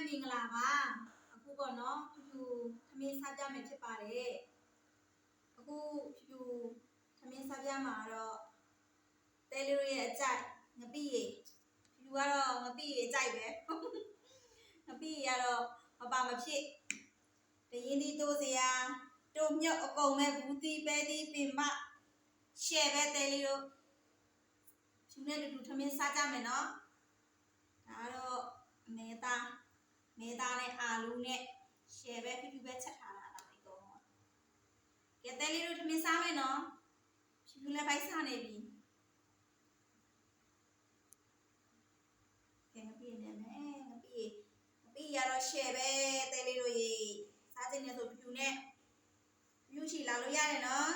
မင်္ဂလာပါအခုပေါ့နော်ဖြူဖြူသမင်းစားပြမယ်ဖြစ်ပါတယ်အခုဖြူဖြူသမင်းစားပြမှာတော့တဲလေးတို့ရဲ့အကြိုက်ငပိရေဖြူဖြူကတော့ငပိရေအကြိုက်ပဲငပိရေကတော့မပါမဖြစ်တရင်ဒီတိုးစရာတိုးမြုပ်အကုန်မဲ့ဘူးတီပဲတီပင်မရှယ်ပဲတဲလေးတို့ဖြူနဲ့တူသမင်းစားကြမယ်နော်ဒါတော့မဲသားနဲ့အာလူနဲ့ရှယ်ပဲဖြူဖြူပဲချက်ထားတာဒါလေးတော့ကဲတဲလေးတို့သမင်းစားမယ်နော်ဖြူဖြူလည်းပိုက်စားနေပြီကဲငပိနေမယ်ငပိရတော့ရှယ်ပဲတဲလေးတို့ရေစားခြင်းနဲ့ဆိုဖြူဖြူနဲ့ဖြူချီလာလို့ရတယ်နော်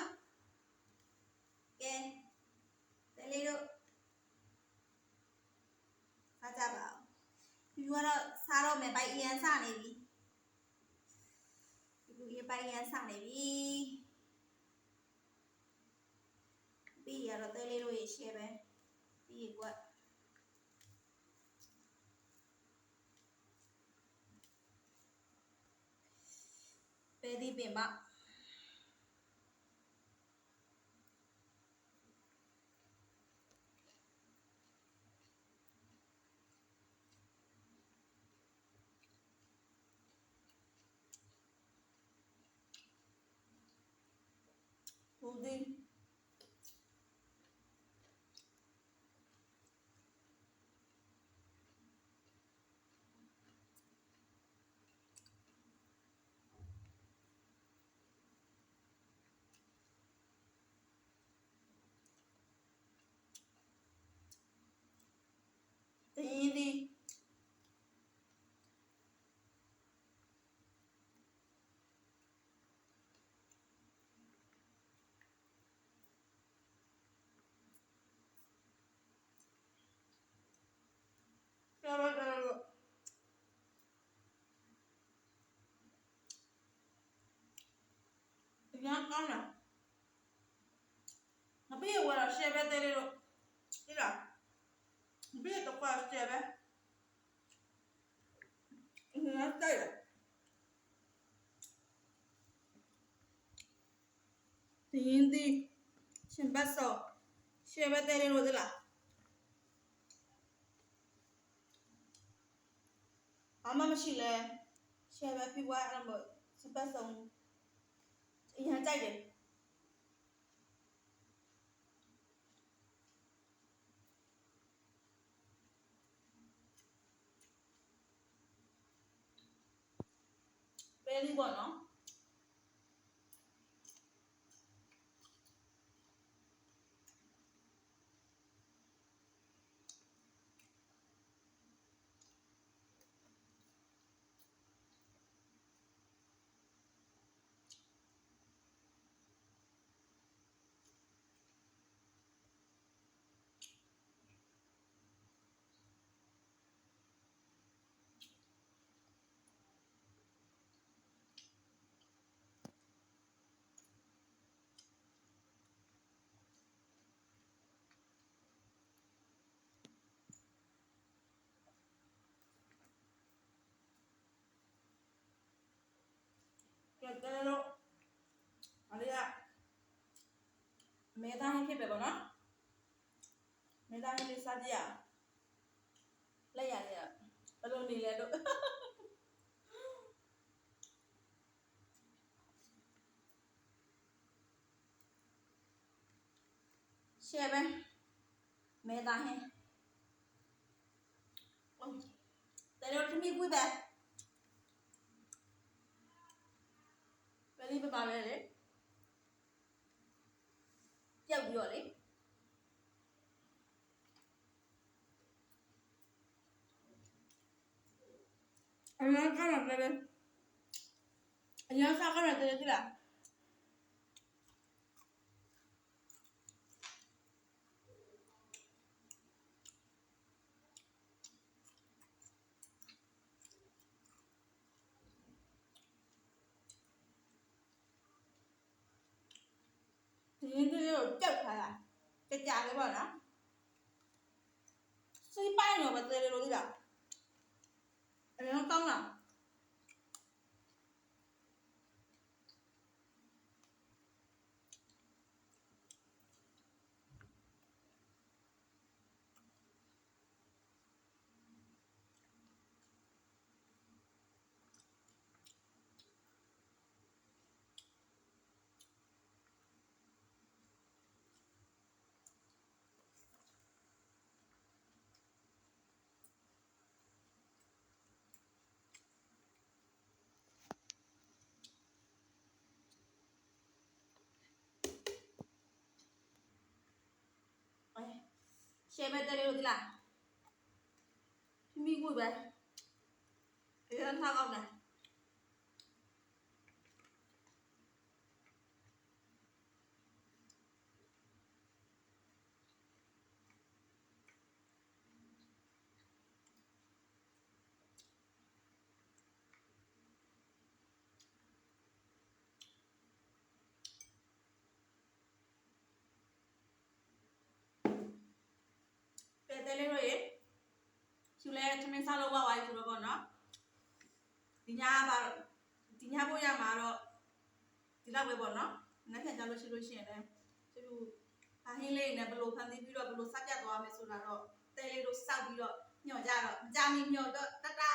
ကဲတဲလေးတို့စားကြပါဖြူကတော့စားတော့မယ်ပိုက်အရန်စားနေပြီဖြူရေပိုက်အရန်စားနေပြီပြီးရတော့တဲလေးတို့ရေရှယ်ပဲပြီးရကွက်ပဲဒီပင်မဘူးဒီတင်းဒီရန်ကောင်းလားငပိဝါတော့ရှယ်ပဲတဲလေးတို့ဒီလားငပိတော့ကွာရှယ်ပဲငါတိုက်တယ်တင်းဒီရှင်ဘတ်ဆောရှယ်ပဲတဲလေးတို့ဒီလားဘာမှမရှိလဲရှယ်ပဲပြွားအဲ့လိုရှင်ဘတ်ဆောအရင်တိုက်တယ်ပဲလေးပေါ့နော်ကဲတဲလို့အလေးကမဲသားဟင်းဖြစ်ပဲပေါ့နော်မဲသားဟင်းလေးစားကြည့်ရလက်ရလေးဘယ်လိုနေလဲတို့ရှယ်ပဲမဲသားဟင်းတဲလို့သမီးပွေးပဲပဲလေးပါလေလေကြောက်ပြီးတော့လေအရင်ကလည်းပဲအရင်စားကြတယ်တိလားဒီနေ့တော့ကြောက်ထားတာကြာလေးပေါ့နော်စိတ်ပိုင်းတော့မသေးလို့တိလားအရင်ကောင်းလား share မဲ့တဲလေးတို့ဒီလားမိကိုပဲဒီကထားကောင်းတယ်တဲလေးတို့ရေရှူလဲသမင်းစားလို့ဝါဝိုင်းဆိုတော့ပေါ့နော်ဒီညဖို့ရမှာတော့ဒီလောက်ပဲပေါ့နော်နောက်ပြန်ကြလို့ရှိလို့ရှိရင်လည်းသူအဟင်းလေးနဲ့ဘလို့ဖန်တီးပြီးတော့ဘလို့စက်ပြတ်သွားမယ်ဆိုတာတော့တဲလေးတို့စောက်ပြီးတော့ညှော်ကြတော့မကြမီညှော်တော့တတာ